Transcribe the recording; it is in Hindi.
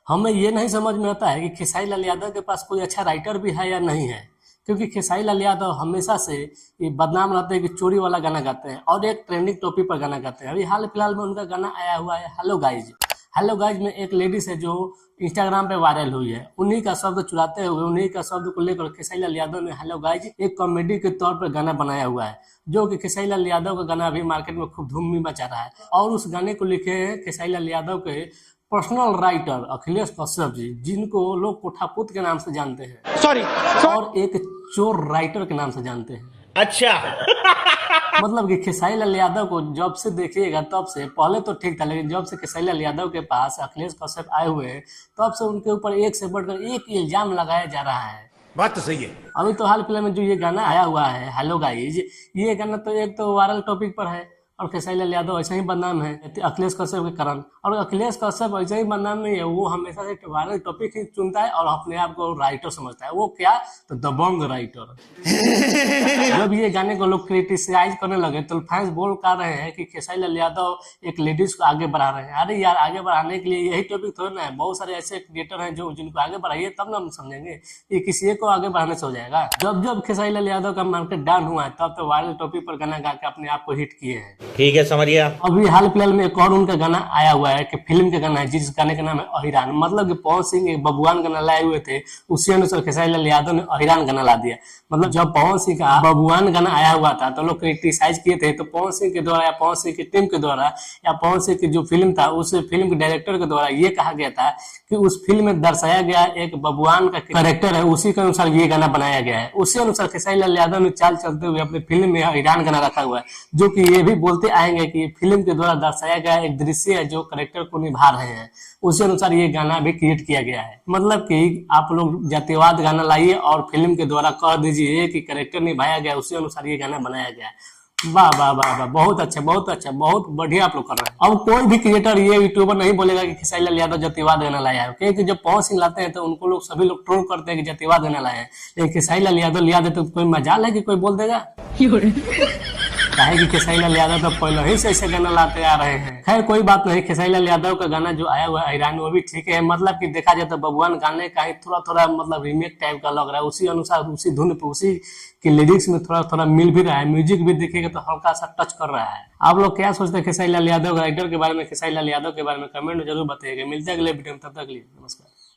हमें ये नहीं समझ में आता है कि खेसारी लाल यादव के पास कोई अच्छा राइटर भी है या नहीं है। क्योंकि खेसारी लाल यादव हमेशा से ये बदनाम रहते हैं कि चोरी वाला गाना गाते हैं और एक ट्रेंडिंग टॉपिक पर गाना गाते हैं। अभी हाल फिलहाल में उनका गाना आया हुआ है हेलो गाइज। हेलो गाइज में एक लेडीज है जो इंस्टाग्राम पे वायरल हुई है। उन्हीं का शब्द चुराते हुए, उन्हीं का शब्द को लेकर खेसारी लाल यादव ने हेलो गाइज एक कॉमेडी के तौर पर गाना बनाया हुआ है, जो कि खेसारी लाल यादव का गाना अभी मार्केट में खूब धूम भी मचा रहा है। और उस गाने को लिखे हैं खेसारी लाल यादव के पर्सनल राइटर अखिलेश कश्यप जी, जिनको लोग कोठापुत के नाम से जानते हैं सॉरी और एक चोर राइटर के नाम से जानते हैं। अच्छा मतलब कि खेसारी लाल यादव को जब से देखिएगा तब से, पहले तो ठीक था, लेकिन जब से खेसारी लाल यादव के पास अखिलेश कश्यप आए हुए हैं तब से उनके ऊपर एक से बढ़कर एक इल्जाम लगाया जा रहा है। बात तो सही है। अभी तो हाल फिलहाल में जो ये गाना आया हुआ है हेलो गाइज, ये गाना तो एक तो वायरल टॉपिक पर है और खेसारी लाल यादव ऐसा ही बदनाम है अखिलेश कश्यप के कारण। और अखिलेश कश्यप ऐसा ही बदनाम नहीं है, वो हमेशा से वायरल टॉपिक ही चुनता है और अपने आप को राइटर समझता है। वो क्या, तो दबंग राइटर। जब ये गाने को लोग क्रिटिसाइज करने लगे तो फैंस बोल कर रहे हैं कि खेसारी लाल यादव एक लेडीज को आगे बढ़ा रहे हैं। अरे यार, आगे बढ़ाने के लिए यही टॉपिक थोड़ा ना है, बहुत सारे ऐसे क्रिएटर हैं जो जिनको आगे बढ़ाइए तब ना हम समझेंगे। ये किसी एक को आगे बढ़ाने से हो जाएगा। जब जब खेसारी लाल यादव का मार्केट डाउन हुआ है तब तो वायरल टॉपिक पर गाना गा के अपने आप को हिट किए हैं। ठीक है, समझ गया। अभी हाल फिलहाल में एक और उनका गाना आया हुआ है कि फिल्म का गाना है, जिस गाने का नाम है अहिरान। मतलब कि पवन सिंह एक बबुआन गाना लाए हुए थे, उसी अनुसार खेसारी लाल यादव ने अहिरान गाना ला दिया। मतलब जब पवन सिंह का बबुआन गाना आया हुआ था तो लोग क्रिटिसाइज किए थे, तो पवन सिंह के द्वारा या पवन सिंह की टीम के द्वारा या पवन सिंह की जो फिल्म था उस फिल्म के डायरेक्टर के द्वारा ये कहा गया था कि उस फिल्म में दर्शाया गया एक बबुआन का कैरेक्टर है, उसी के अनुसार ये गाना बनाया गया है। उसी अनुसार खेसारी लाल यादव ने चाल चलते हुए अपनी फिल्म में अहिरान गाना रखा हुआ है, जो कि ये भी बोलते आएंगे कि फिल्म के द्वारा दर्शाया गया एक दृश्य है जो करेक्टर को निभा रहे हैं। उसी अनुसार ये गाना भी क्रिएट किया गया है। मतलब कि आप लोग जातिवाद गाना लाइए और फिल्म के द्वारा कह दीजिए कि करेक्टर निभाया गया, उसी अनुसार ये गाना बनाया गया है। वाह वाह वाह वाह, बहुत अच्छा बहुत अच्छा, बहुत बढ़िया आप लोग कर रहे हैं। अब कोई भी क्रिएटर ये यूट्यूबर नहीं बोलेगा कि खेसारी लाल यादव जातिवाद गाना लाया है, क्योंकि जब पवन सिंह लाते हैं तो उनको लोग सभी लोग ट्रोल करते हैं कि जातिवाद गाना लाए हैं, लेकिन खेसारी लाल यादव लिया दे तो कोई मजाल है कि कोई बोल देगा? काहे कि खेसारी लाल यादव तो पहले ही से ऐसे गाना लाते आ रहे हैं। खैर कोई बात नहीं, खेसारी लाल यादव का गाना जो आया हुआ है अहिरान वो भी ठीक है। मतलब कि देखा जाए तो बबुआन गाने का ही थोड़ा थोड़ा मतलब रीमेक टाइप का लग रहा है, उसी अनुसार उसी धुन पे उसी के लिरिक्स में थोड़ा थोड़ा मिल भी रहा है। म्यूजिक भी देखिएगा तो हल्का सा टच कर रहा है। आप लोग क्या सोचते हैं खेसारी लाल यादव राइटर के बारे में, खेसारी लाल यादव के बारे में कमेंट में जरूर बताइएगा। मिलते हैं अगले वीडियो में, तब तक के लिए नमस्कार।